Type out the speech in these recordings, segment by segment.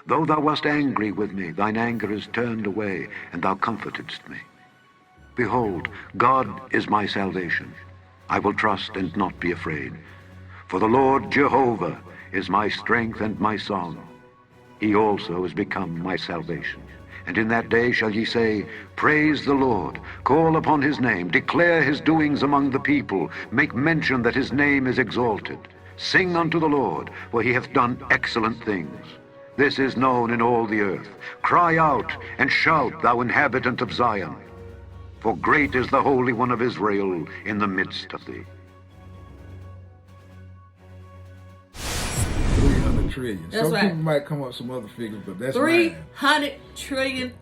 Though thou wast angry with me, thine anger is turned away, and thou comfortedst me. Behold, God is my salvation. I will trust and not be afraid. For the Lord Jehovah is my strength and my song. He also is become my salvation. And in that day shall ye say, Praise the Lord, call upon his name, declare his doings among the people, make mention that his name is exalted. Sing unto the Lord, for he hath done excellent things. This is known in all the earth. Cry out and shout, thou inhabitant of Zion. For great is the Holy One of Israel in the midst of thee. 300 trillion. That's Some right. people might come up with some other figures, but that's $300 trillion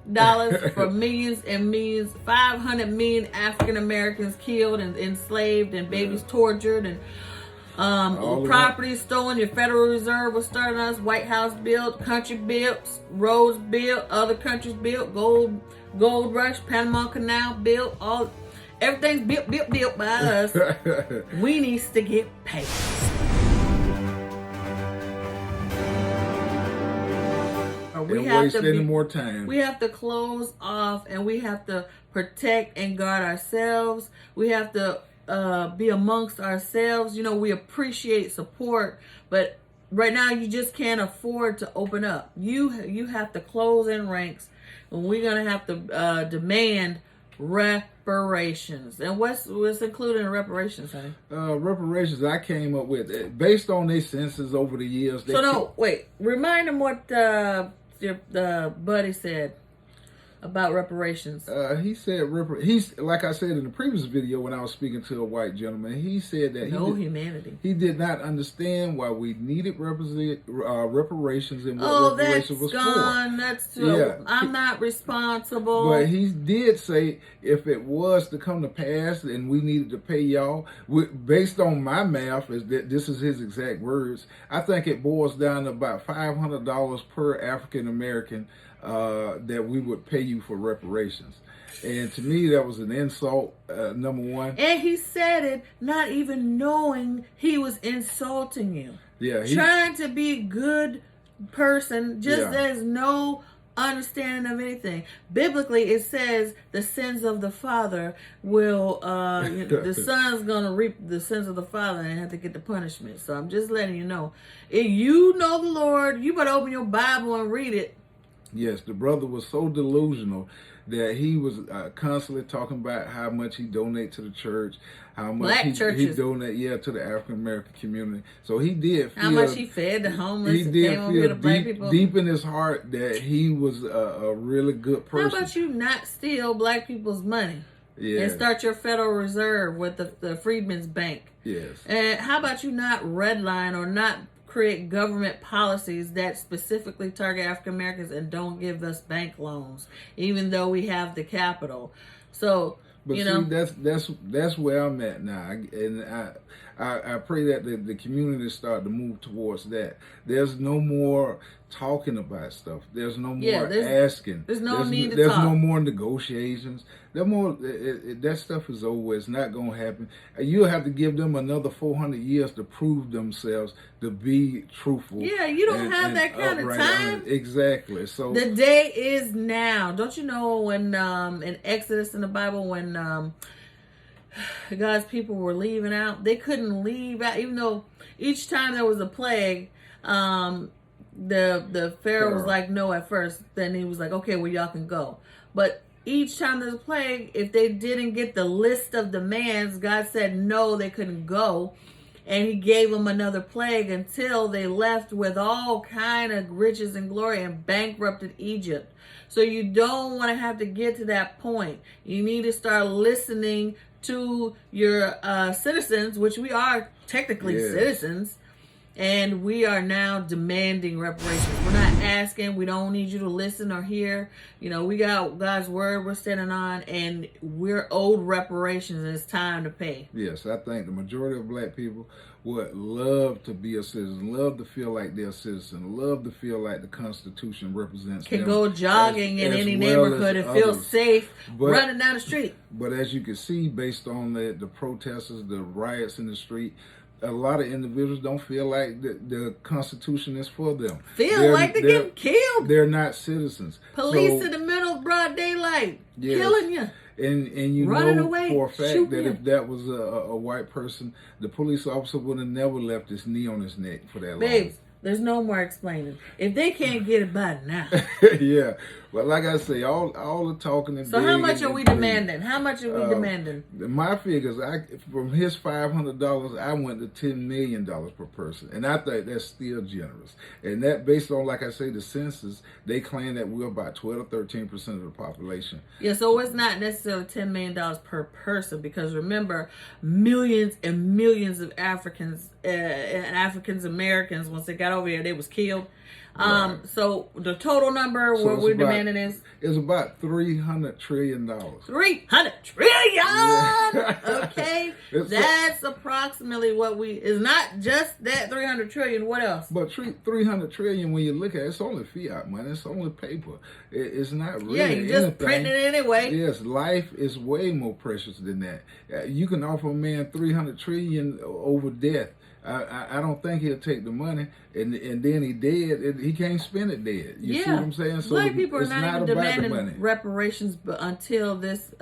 for millions and millions. 500 million African Americans killed and enslaved, and babies tortured, and property stolen. Your Federal Reserve was starting us. White House built, country built, roads built, other countries built, gold rush, Panama Canal built, everything's built by us. We needs to get paid. We have to waste any more time. We have to close off, and we have to protect and guard ourselves. We have to be amongst ourselves. You know, we appreciate support, but right now you just can't afford to open up. You have to close in ranks, and we're gonna have to demand reparations. And what's included in reparations, honey? Reparations I came up with based on their census over the years. Remind them what the buddy said about reparations. He said he's like I said in the previous video when I was speaking to a white gentleman. He said that humanity. He did not understand why we needed reparations and what reparations was gone. That's I'm not responsible. But he did say if it was to come to pass and we needed to pay y'all, based on my math, this is his exact words. I think it boils down to about $500 per African American. That we would pay you for reparations. And to me, that was an insult, number one. And he said it not even knowing he was insulting you. Yeah. Trying to be a good person, there's no understanding of anything. Biblically, it says the sins of the father will, the son's going to reap the sins of the father and have to get the punishment. So I'm just letting you know. If you know the Lord, you better open your Bible and read it. Yes, the brother was so delusional that he was constantly talking about how much he donate to the church, how much he donate to the African American community. So he did feel how much he fed the homeless. He did feel deep in his heart that he was a really good person. How about you not steal black people's money? Yeah. And start your Federal Reserve with the Freedmen's Bank. Yes. And how about you not redline or not create government policies that specifically target African Americans and don't give us bank loans, even though we have the capital. So, but that's where I'm at now, and I pray that the community start to move towards that. There's no more talking about stuff. There's no more asking. There's no need to There's talk. no more negotiations. That stuff is over. It's not going to happen. You'll have to give them another 400 years to prove themselves to be truthful. Yeah, you don't have that kind of time. Exactly. So the day is now. Don't you know when in Exodus in the Bible when God's people were leaving out, they couldn't leave out, even though each time there was a plague. The Pharaoh was like no at first. Then he was like, okay, well y'all can go. But each time there's a plague, if they didn't get the list of demands, God said no, they couldn't go. And he gave them another plague until they left with all kind of riches and glory and bankrupted Egypt. So you don't want to have to get to that point. You need to start listening to your citizens, which we are technically citizens. And we are now demanding reparations. We're not asking. We don't need you to listen or hear. You know, we got God's word we're standing on, and we're owed reparations, and it's time to pay. Yes, I think the majority of black people would love to be a citizen, love to feel like they're a citizen, love to feel like the Constitution represents them. Can go jogging in any neighborhood and feel safe running down the street. But as you can see, based on the protesters, the riots in the street, a lot of individuals don't feel like the Constitution is for them. Feel like they're getting killed. They're not citizens. Police in the middle of broad daylight, killing you. And you running know away, for a fact that you. if that was a white person, the police officer would have never left his knee on his neck for that long. Babes, there's no more explaining. If they can't get it by now. Yeah. But like I say, all the talking and so how much are we demanding? How much are we demanding? My figures, from his $500, I went to $10 million per person, and I think that's still generous. And that based on, like I say, the census, they claim that we're about 12 or 13% of the population. Yeah, so it's not necessarily $10 million per person, because remember, millions and millions of Africans and African Americans, once they got over here, they was killed. Right. So the total number what we're demanding is about $300 trillion. 300 trillion. Yeah. Okay, that's approximately what is not just that 300 trillion. What else? But 300 trillion, when you look at it, it's only fiat money. It's only paper. It's not really you just anything. print it anyway. Yes, life is way more precious than that. You can offer a man 300 trillion over death. I don't think he'll take the money, and then he dead. He can't spend it dead. You see what I'm saying? So black people are it's not even about the demanding money. reparations, but until this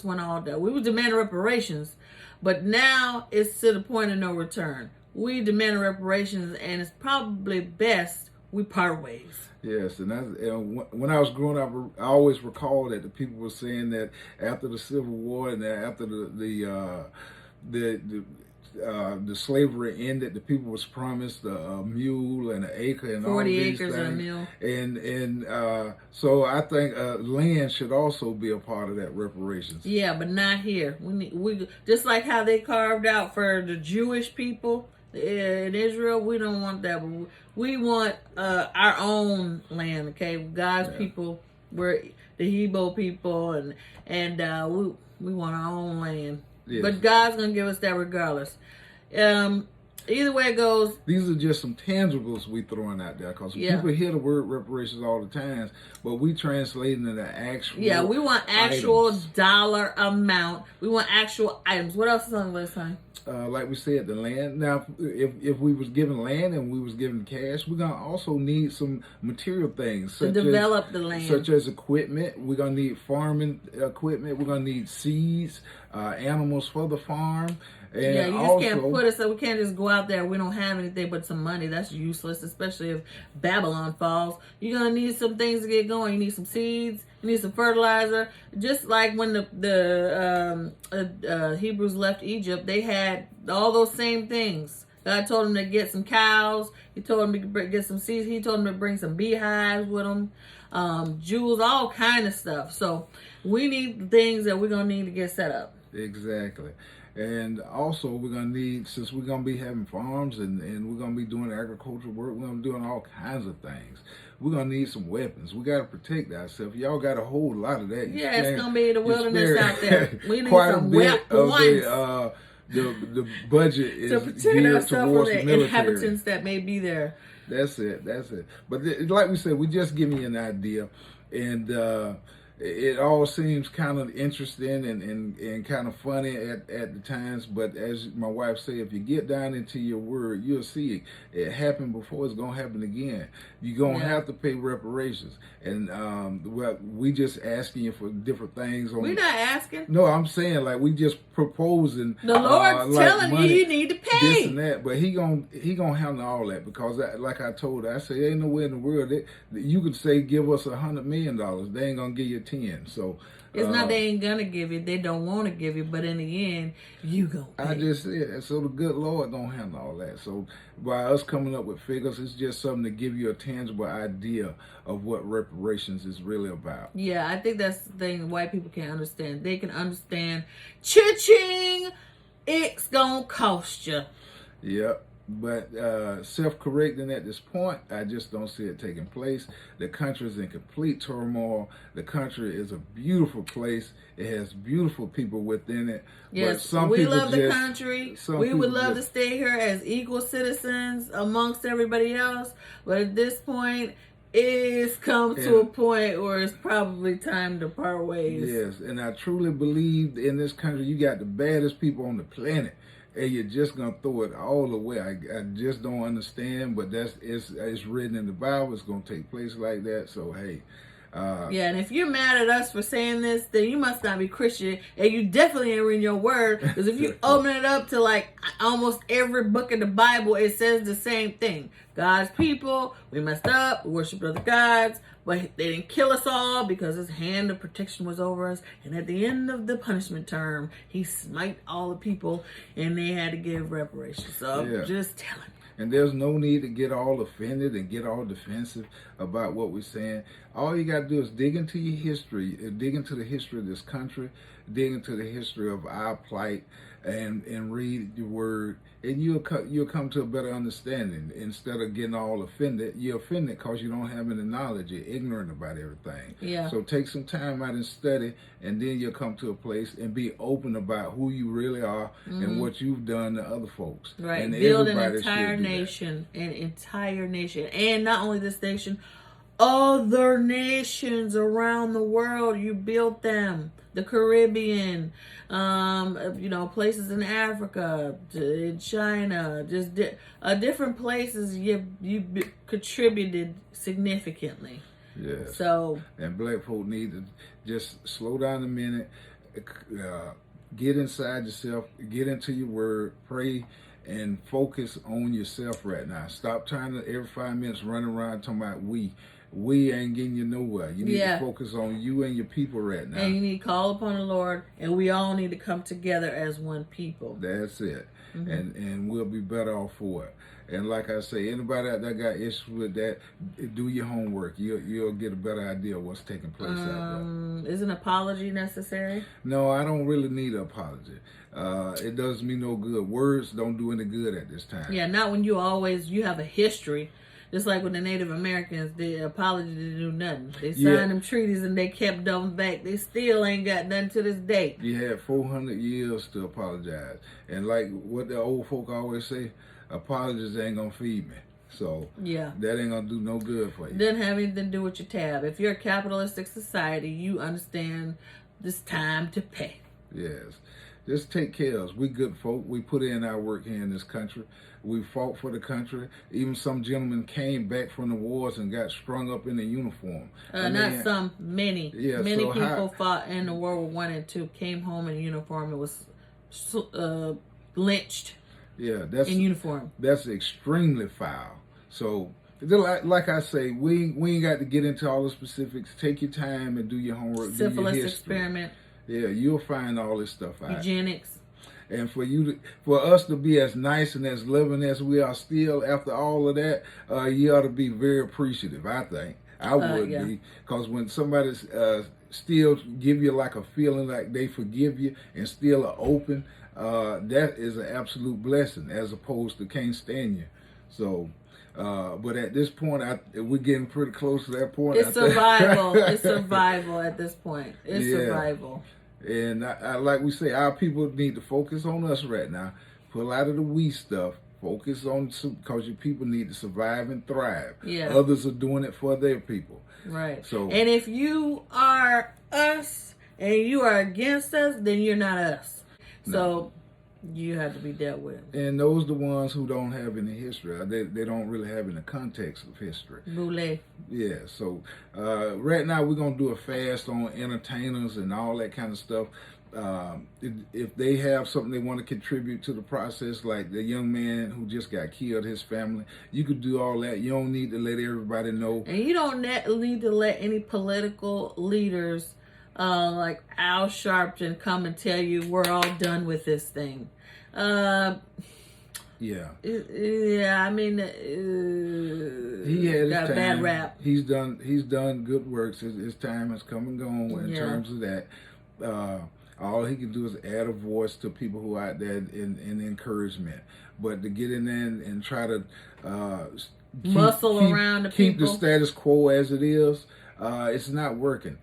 went all down, we were demanding reparations, but now it's to the point of no return. We demand reparations, and it's probably best we part ways. Yes, and when I was growing up, I always recall that the people were saying that after the Civil War and after the slavery ended, the people was promised a mule and an acre and 40 all these acres things. and a mule. And so I think land should also be a part of that reparations. Yeah, but not here. We just like how they carved out for the Jewish people in Israel. We don't want that. We want our own land. Okay, God's people. We're the Hebrew people, and we want our own land. Yes. But God's gonna give us that regardless. Either way it goes. These are just some tangibles we throwing out there, because people hear the word reparations all the time, but we translate it into actual. Yeah, we want actual items. Dollar amount. We want actual items. What else is on the list, honey? Like we said, the land. Now, if we was given land and we was given cash, we're gonna also need some material things to develop the land, such as equipment. We're gonna need farming equipment. We're gonna need seeds, animals for the farm. And you just can't put us. So we can't just go out there. We don't have anything but some money. That's useless, especially if Babylon falls. You're gonna need some things to get going. You need some seeds. You need some fertilizer. Just like when the Hebrews left Egypt, they had all those same things. God told them to get some cows. He told them to get some seeds. He told them to bring some beehives with them, jewels, all kind of stuff. So we need things that we're gonna need to get set up. Exactly. And also, we're going to need, since we're going to be having farms and we're going to be doing agricultural work, we're going to be doing all kinds of things. We're going to need some weapons. We got to protect ourselves. Y'all got a whole lot of that. Yeah, it's going to be the wilderness out there. We need some weapons. The budget is to protect geared ourselves towards from the the military. inhabitants that may be there. That's it. But like we said, we just giving you an idea. And it all seems kind of interesting and kind of funny at the times, but as my wife said, if you get down into your word, you'll see it happened before. It's gonna happen again. You're gonna have to pay reparations, and we just asking you for different things. We're not asking. No, I'm saying like we just proposing. The Lord's like telling money, you need to pay this and that, but he gonna handle all that, because like I told her, I said ain't nowhere in the world that you could say give us $100 million. They ain't gonna give you 10. So it's not they ain't gonna give you, they don't want to give you, but in the end you gonna pay. I just said, so the good Lord don't handle all that. So by us coming up with figures, it's just something to give you a tangible idea of what reparations is really about. Yeah, I think that's the thing white people can't understand. They can understand, cha-ching, it's gonna cost you. Yep. But self-correcting at this point, I just don't see it taking place. The country is in complete turmoil. The country is a beautiful place. It has beautiful people within it. Yes, but we love the country. We would love to stay here as equal citizens amongst everybody else. But at this point, it's come to a point where it's probably time to part ways. Yes, and I truly believe in this country, you got the baddest people on the planet. and you're just gonna throw it all away. I just don't understand, but it's written in the Bible. It's gonna take place like that. So hey. Yeah, and if you're mad at us for saying this, then you must not be Christian, and you definitely ain't reading your word. Because if you open it up to like almost every book in the Bible, it says the same thing. God's people, we messed up, we worshiped other gods, but they didn't kill us all because his hand of protection was over us. And at the end of the punishment term, he smite all the people, and they had to give reparations. So I'm just telling you. And there's no need to get all offended and get all defensive about what we're saying. All you got to do is dig into your history, dig into the history of this country, dig into the history of our plight, and read your word, and you'll come to a better understanding. Instead of getting all offended, you're offended because you don't have any knowledge. You're ignorant about everything. Yeah. So take some time out and study, and then you'll come to a place and be open about who you really are and what you've done to other folks. Right. And Build an entire nation, and not only this nation, other nations around the world. You built them. The Caribbean, places in Africa, in China, just different places. You contributed significantly. Yes. So, and black folk need to just slow down a minute, get inside yourself, get into your word, pray, and focus on yourself right now. Stop trying to every 5 minutes run around talking about we. We ain't getting you nowhere. You need to focus on you and your people right now. And you need to call upon the Lord, and we all need to come together as one people. That's it. And we'll be better off for it. And like I say, anybody out there got issues with that, do your homework. You'll get a better idea of what's taking place out there. Is an apology necessary? No, I don't really need an apology. It does me no good. Words don't do any good at this time. Yeah, not when you have a history. Just like with the Native Americans, the apology didn't do nothing. They signed them treaties and they kept them back. They still ain't got nothing to this day. You had 400 years to apologize. And like what the old folk always say, apologies ain't going to feed me. So that ain't going to do no good for you. Doesn't have anything to do with your tab. If you're a capitalistic society, you understand this time to pay. Yes. Just take care of us. We good folk. We put in our work here in this country. We fought for the country. Even some gentlemen came back from the wars and got strung up in the uniform. Many. Yeah, many people fought in the World War I and II, came home in uniform and was lynched in uniform. That's extremely foul. So, like I say, we ain't got to get into all the specifics. Take your time and do your homework. Syphilis do your history. experiment. Yeah, you'll find all this stuff out. Eugenics. And for us to be as nice and as loving as we are still after all of that, you ought to be very appreciative, I think. I would be. Because when somebody's still give you like a feeling like they forgive you and still are open, that is an absolute blessing as opposed to can't stand you. So, but at this point, we're getting pretty close to that point. It's survival. It's survival at this point. It's survival. And like we say, our people need to focus on us right now. Pull out of the we stuff. Focus on because your people need to survive and thrive. Yeah. Others are doing it for their people. Right. So, and if you are us and you are against us, then you're not us. No. So you have to be dealt with. And those are the ones who don't have any history. They don't really have any context of history. Boule. Yeah, so right now we're going to do a fast on entertainers and all that kind of stuff. If they have something they want to contribute to the process, like the young man who just got killed, his family, you could do all that. You don't need to let everybody know. And you don't need to let any political leaders like Al Sharpton come and tell you we're all done with this thing. I mean, he had got his time. Bad rap. He's done good works. His time has come and gone in terms of that. All he can do is add a voice to people who are out there in encouragement. But to get in there and try to muscle around the keep people, the status quo as it is, it's not working.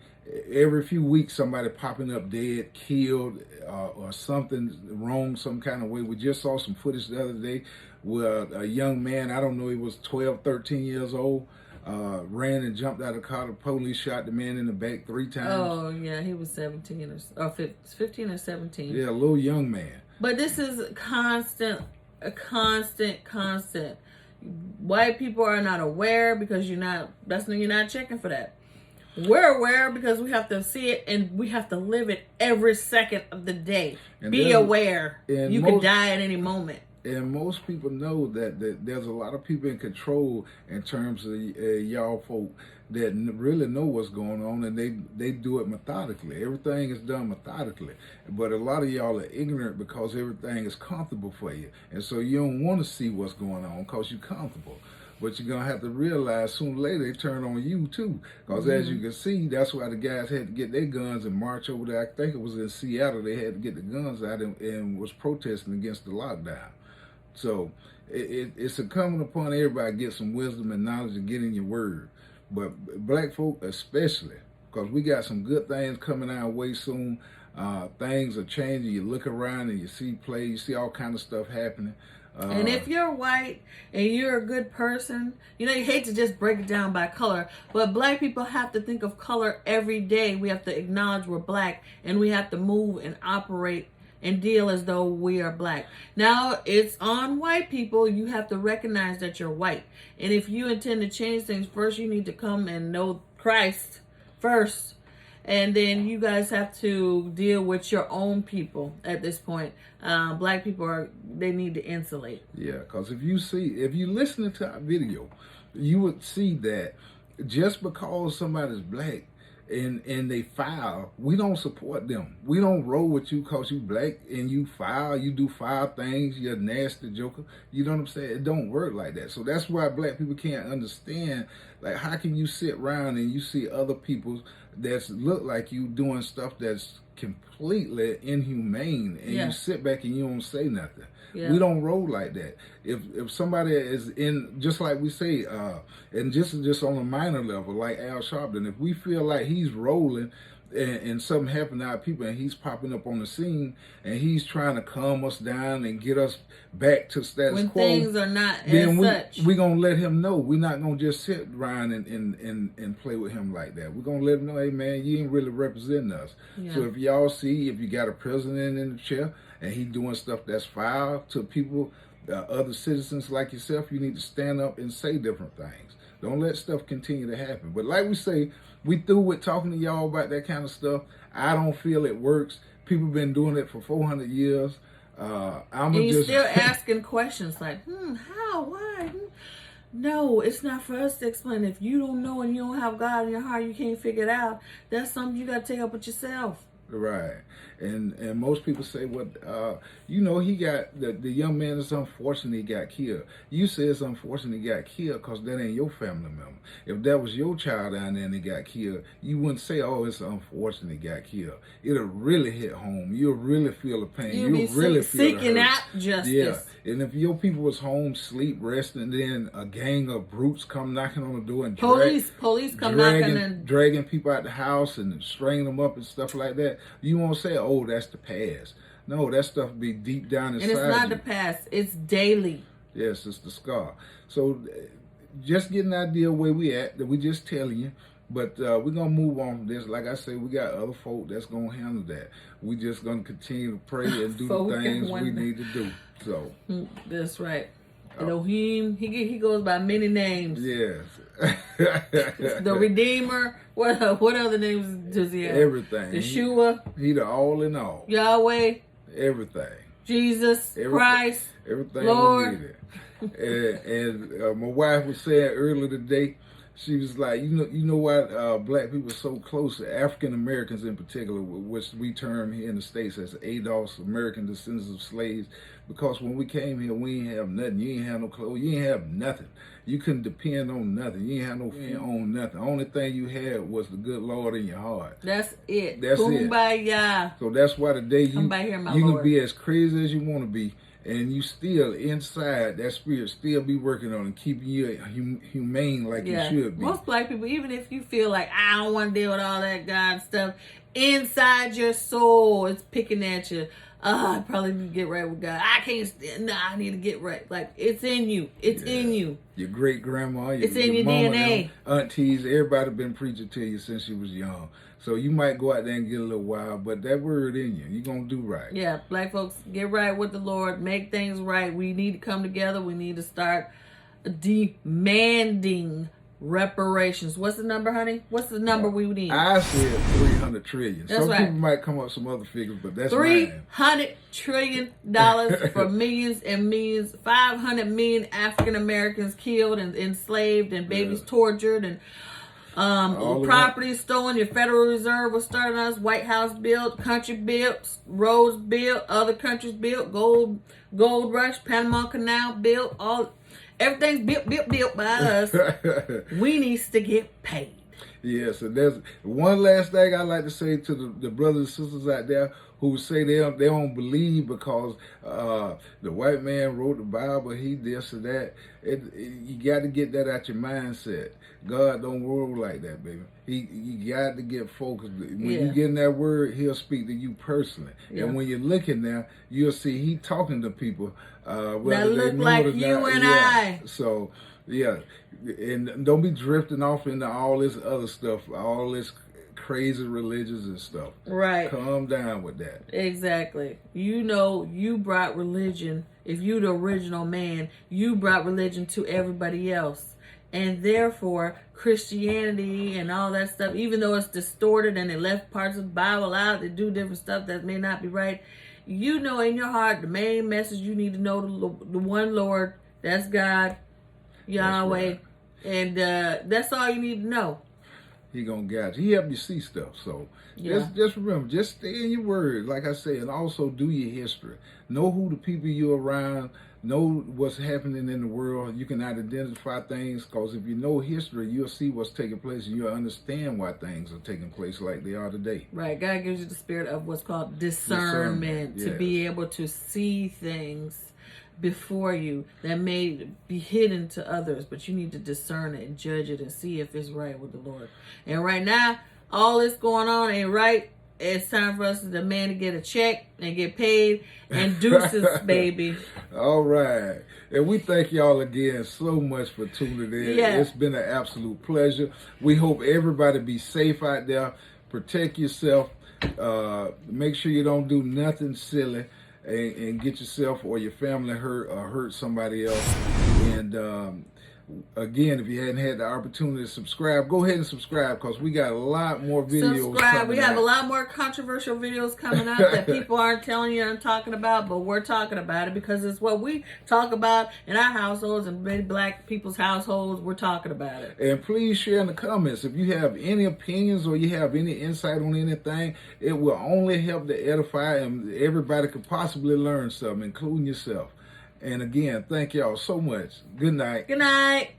Every few weeks, somebody popping up dead, killed, or something wrong some kind of way. We just saw some footage the other day where a young man, I don't know, he was 12, 13 years old, ran and jumped out of the car. The police shot the man in the back 3 times. Oh, yeah, he was 17 or 15 or 17. Yeah, a little young man. But this is a constant. White people are not aware because you're not checking for that. We're aware because we have to see it and we have to live it every second of the day. And Be aware. You could die at any moment. And most people know that there's a lot of people in control in terms of y'all folk that really know what's going on, and they do it methodically. Everything is done methodically. But a lot of y'all are ignorant because everything is comfortable for you. And so you don't want to see what's going on because you're comfortable. But you're going to have to realize sooner or later they turn on you too. Because as you can see, that's why the guys had to get their guns and march over there. I think it was in Seattle. They had to get the guns out and was protesting against the lockdown. So it's incumbent upon everybody to get some wisdom and knowledge and get in your word. But black folk especially, because we got some good things coming our way soon. Things are changing. You look around and you see play, you see all kind of stuff happening. And if you're white and you're a good person, you hate to just break it down by color, but black people have to think of color every day. We have to acknowledge we're black, and we have to move and operate and deal as though we are black. Now, it's on white people. You have to recognize that you're white. And if you intend to change things, first you need to come and know Christ first. And then you guys have to deal with your own people at this point. Black people they need to insulate. Yeah, because if you listening to our video, you would see that just because somebody's black and they foul, we don't support them. We don't roll with you because you black and you foul, you do foul things, you're a nasty joker. You know what I'm saying? It don't work like that. So that's why black people can't understand, like, how can you sit around and you see other people that look like you doing stuff that's completely inhumane, and you sit back and you don't say nothing. Yeah. We don't roll like that. If somebody is in, just like we say, and just on a minor level, like Al Sharpton, if we feel like he's rolling and something happened to our people and he's popping up on the scene and he's trying to calm us down and get us back to status when quo, things are not then such. We're going to let him know. We're not going to just sit around and play with him like that. We're going to let him know, hey man, you ain't really representing us. Yeah. So if y'all see, if you got a president in the chair and he doing stuff that's foul to people, other citizens like yourself, you need to stand up and say different things. Don't let stuff continue to happen. But like we say, we through with talking to y'all about that kind of stuff. I don't feel it works. People been doing it for 400 years. And you're still asking questions like, how, why? No, it's not for us to explain. If you don't know and you don't have God in your heart, you can't figure it out. That's something you got to take up with yourself. Right. And most people say, he got, the young man is unfortunate he got killed. You say it's unfortunate he got killed because that ain't your family member. If that was your child down there and he got killed, you wouldn't say, oh, it's unfortunate he got killed. It'll really hit home. You'll really feel the pain. You'll really feel seeking out justice. Yeah. And if your people was home, sleep, resting, then a gang of brutes come knocking on the door and police come knocking and dragging people out the house and stringing them up and stuff like that, you won't say, oh, that's the past. No, that stuff be deep down inside. And it's not the past. It's daily. Yes, it's the scar. So just get an idea where we at, that we just telling you. But we're going to move on from this. Like I say, we got other folk that's going to handle that. We just going to continue to pray and do the things we need to do. So that's right. Elohim, he goes by many names. Yes. The Redeemer. What other names does he have? Everything. Yeshua. He the all in all. Yahweh. Everything. Jesus. Christ. Everything Lord. we needed. And my wife was saying earlier today, she was like, you know why black people are so close, African Americans in particular, which we term here in the States as ADOS, American descendants of slaves, because when we came here, we ain't have nothing. You ain't have no clothes. You ain't have nothing. You couldn't depend on nothing. You ain't have no fear on nothing. The only thing you had was the good Lord in your heart. That's it. That's Kumbaya. it. So that's why today you can be as crazy as you want to be, and you still inside, that spirit still be working on and keeping you humane like you should be. Most black people, even if you feel like, I don't want to deal with all that God stuff, inside your soul it's picking at you. I probably need to get right with God. I can't stand. Nah, I need to get right. Like, it's in you. It's in you. Your great grandma, It's in your mama, DNA. them, aunties, everybody been preaching to you since you was young. So you might go out there and get a little wild, but that word in you, you're gonna do right. Yeah, black folks, get right with the Lord. Make things right. We need to come together. We need to start demanding reparations. What's the number, honey? What's the number we need? I said 300 trillion. That's Some right. people might come up with some other figures, but that's mine. $300 trillion for millions and millions. 500 million African Americans killed and enslaved, and babies tortured, and property stolen. Your Federal Reserve was starting us. White House built, country built, roads built, other countries built, gold rush, Panama Canal built, everything's built by us. We needs to get paid. Yes, and there's one last thing I'd like to say to the brothers and sisters out there who say they don't believe because the white man wrote the Bible, he this or that. You got to get that out your mindset. God don't roll like that, baby. You got to get focused. When you get in that word, he'll speak to you personally. Yeah. And when you're looking there, you'll see he talking to people. That look like you and I. So, yeah. And don't be drifting off into all this other stuff, all this crazy religions and stuff. Right. Calm down with that. Exactly. You know, you brought religion. If you the original man, you brought religion to everybody else. And therefore, Christianity and all that stuff, even though it's distorted and they left parts of the Bible out, they do different stuff that may not be right. You know in your heart, the main message you need to know, the one Lord, that's God, Yahweh. That's right. And that's all you need to know. He gonna guide you. He help you see stuff. So just remember, just stay in your word, like I say, and also do your history. Know who the people you're around. Know what's happening in the world. You can identify things, because if you know history, you'll see what's taking place, and you'll understand why things are taking place like they are today. Right. God gives you the spirit of what's called discernment. To be able to see things before you that may be hidden to others, but you need to discern it and judge it and see if it's right with the Lord. And right now, all this going on ain't right. It's time for us to demand to get a check and get paid and deuces, baby. All right. And we thank y'all again so much for tuning in. Yeah. It's been an absolute pleasure. We hope everybody be safe out there. Protect yourself. Make sure you don't do nothing silly and get yourself or your family hurt or hurt somebody else. And again, if you hadn't had the opportunity to subscribe, go ahead and subscribe, because we got a lot more videos. Subscribe. We have a lot more controversial videos coming up that people aren't telling you and talking about, but we're talking about it because it's what we talk about in our households and many black people's households. We're talking about it. And please share in the comments. If you have any opinions or you have any insight on anything, it will only help to edify, and everybody could possibly learn something, including yourself. And again, thank y'all so much. Good night. Good night.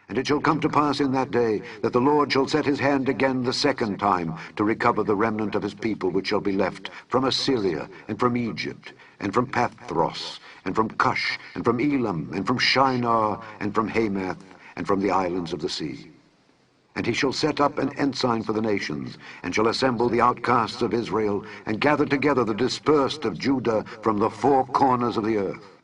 And it shall come to pass in that day that the Lord shall set his hand again the second time to recover the remnant of his people which shall be left from Assyria, and from Egypt, and from Pathros, and from Cush, and from Elam, and from Shinar, and from Hamath, and from the islands of the sea. And he shall set up an ensign for the nations, and shall assemble the outcasts of Israel, and gather together the dispersed of Judah from the four corners of the earth.